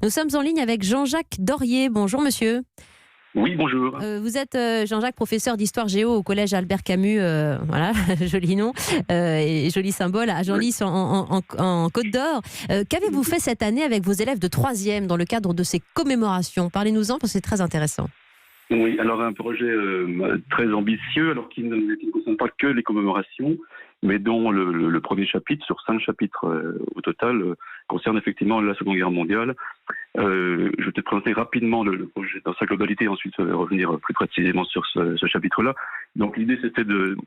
Nous sommes en ligne avec Jean-Jacques Dorier. Bonjour monsieur. Oui, bonjour. Vous êtes Jean-Jacques, professeur d'histoire géo au collège Albert Camus, voilà, joli nom et joli symbole, à Genlis en Côte d'Or. Qu'avez-vous fait cette année avec vos élèves de 3e dans le cadre de ces commémorations? Parlez-nous-en parce que c'est très intéressant. Oui, alors un projet très ambitieux, alors qui ne concerne pas que les commémorations, mais dont le premier chapitre, sur 5 chapitres au total, concerne effectivement la Seconde Guerre mondiale. Je vais te présenter rapidement le projet dans sa globalité, ensuite revenir plus précisément sur ce chapitre-là. Donc l'idée c'était de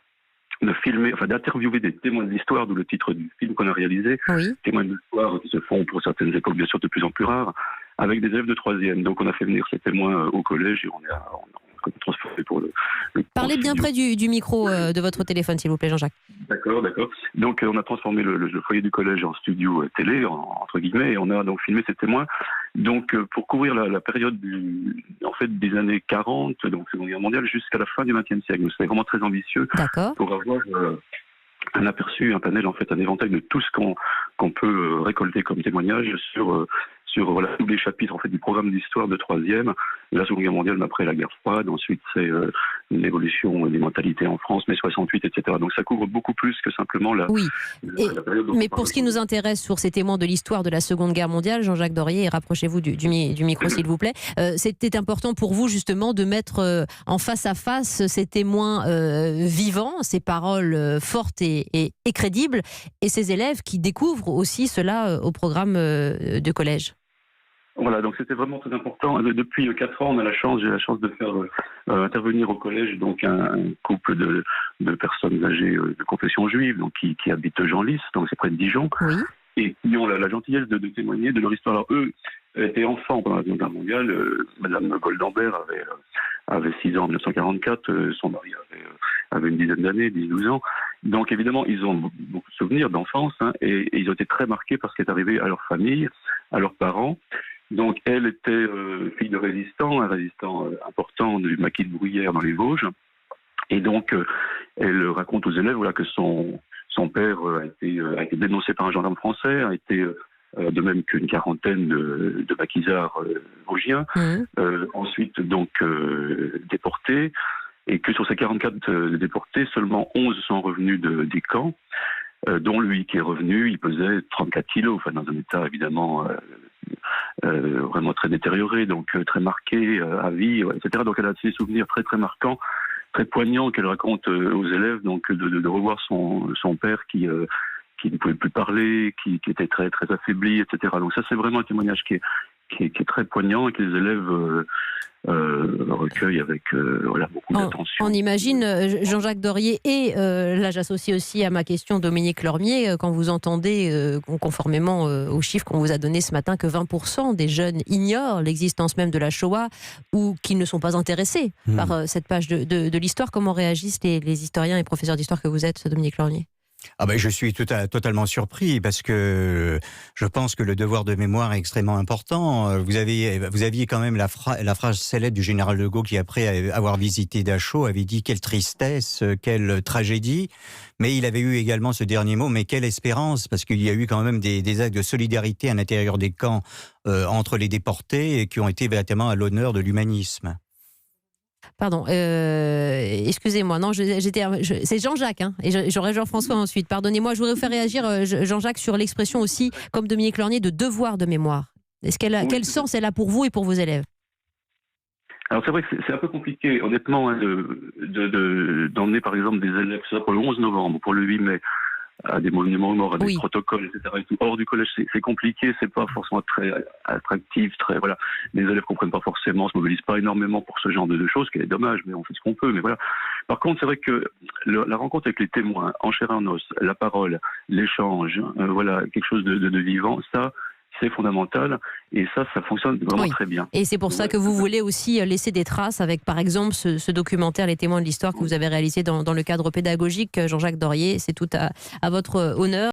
filmer, enfin d'interviewer des témoins de l'histoire, d'où le titre du film qu'on a réalisé. Oui. Témoins de l'histoire qui se font pour certaines époques bien sûr de plus en plus rares, avec des élèves de 3e. Donc on a fait venir ces témoins au collège et on a transformé pour le Parlez bien près du micro de votre téléphone, s'il vous plaît, Jean-Jacques. D'accord. Donc on a transformé le foyer du collège en studio télé, entre guillemets, et on a donc filmé ces témoins. Donc pour couvrir la période des années 40, donc Seconde Guerre mondiale, jusqu'à la fin du XXe siècle. C'est vraiment très ambitieux. D'accord. Pour avoir un aperçu, un panel, en fait, un éventail de tout ce qu'on peut récolter comme témoignage sur tous les chapitres en fait du programme d'histoire de 3e, la Seconde Guerre mondiale, mais après la guerre froide, ensuite c'est l'évolution des mentalités en France, mai 68, etc. Donc ça couvre beaucoup plus que simplement la période. Mais pour ce qui nous intéresse sur ces témoins de l'histoire de la Seconde Guerre mondiale, Jean-Jacques Dorier, rapprochez-vous du micro s'il vous plaît, c'était important pour vous justement de mettre en face à face ces témoins vivants, ces paroles fortes et crédibles, et ces élèves qui découvrent aussi cela au programme de collège. Voilà, donc c'était vraiment très important. Depuis 4 ans, j'ai la chance de faire intervenir au collège donc un couple de personnes âgées de confession juive, donc qui habitent Genlis, donc c'est près de Dijon, oui. Et qui ont la gentillesse de témoigner de leur histoire. Alors eux étaient enfants pendant la Seconde Guerre mondiale. Madame Goldambert avait 6 ans en 1944, son mari avait une dizaine d'années, 10-12 ans. Donc évidemment, ils ont beaucoup de souvenirs d'enfance, et ils ont été très marqués par ce qui est arrivé à leur famille, à leurs parents. Donc elle était fille de résistant, un résistant important du maquis de Bruyères dans les Vosges. Et donc elle raconte aux élèves que son père a été dénoncé par un gendarme français, a été de même qu'une quarantaine de maquisards vosgiens, ensuite donc déportés, et que sur ces 44 déportés, seulement 11 sont revenus des camps, dont lui qui est revenu, il pesait 34 kilos, enfin dans un état évidemment vraiment très détérioré, donc très marqué à vie, etc. Donc elle a des souvenirs très très marquants, très poignants qu'elle raconte aux élèves, donc de revoir son père qui ne pouvait plus parler, qui était très très affaibli, etc. Donc ça c'est vraiment un témoignage qui est très poignant et que les élèves recueillent avec beaucoup d'attention. On imagine, Jean-Jacques Dorier, et là j'associe aussi à ma question Dominique Lormier, quand vous entendez, conformément aux chiffres qu'on vous a donnés ce matin, que 20% des jeunes ignorent l'existence même de la Shoah ou qu'ils ne sont pas intéressés par cette page de l'histoire, comment réagissent les historiens et professeurs d'histoire que vous êtes, Dominique Lormier? Je suis totalement surpris parce que je pense que le devoir de mémoire est extrêmement important. Vous aviez quand même la phrase célèbre du général de Gaulle qui, après avoir visité Dachau, avait dit « quelle tristesse, quelle tragédie ». Mais il avait eu également ce dernier mot « mais quelle espérance », parce qu'il y a eu quand même des actes de solidarité à l'intérieur des camps entre les déportés et qui ont été véritablement à l'honneur de l'humanisme. Pardon, excusez-moi, non, c'est Jean-Jacques, et j'aurai Jean-François ensuite. Pardonnez-moi, je voudrais vous faire réagir, Jean-Jacques, sur l'expression aussi, comme Dominique Lormier, de devoir de mémoire. Quel sens elle a pour vous et pour vos élèves? Alors c'est vrai que c'est un peu compliqué, honnêtement, d'emmener par exemple des élèves, ça pour le 11 novembre, pour le 8 mai, à des monuments aux morts, à des protocoles, etc. Et tout. Hors du collège, c'est compliqué, c'est pas forcément très attractif, les élèves comprennent pas forcément, se mobilisent pas énormément pour ce genre de choses, ce qui est dommage, mais on fait ce qu'on peut, mais voilà. Par contre, c'est vrai que la rencontre avec les témoins, en chair et en os, la parole, l'échange, quelque chose de vivant, ça, c'est fondamental, et ça fonctionne vraiment très bien. Et c'est pour ça que vous voulez aussi laisser des traces avec, par exemple, ce documentaire Les témoins de l'histoire que vous avez réalisé dans le cadre pédagogique, Jean-Jacques Dorier, c'est tout à votre honneur.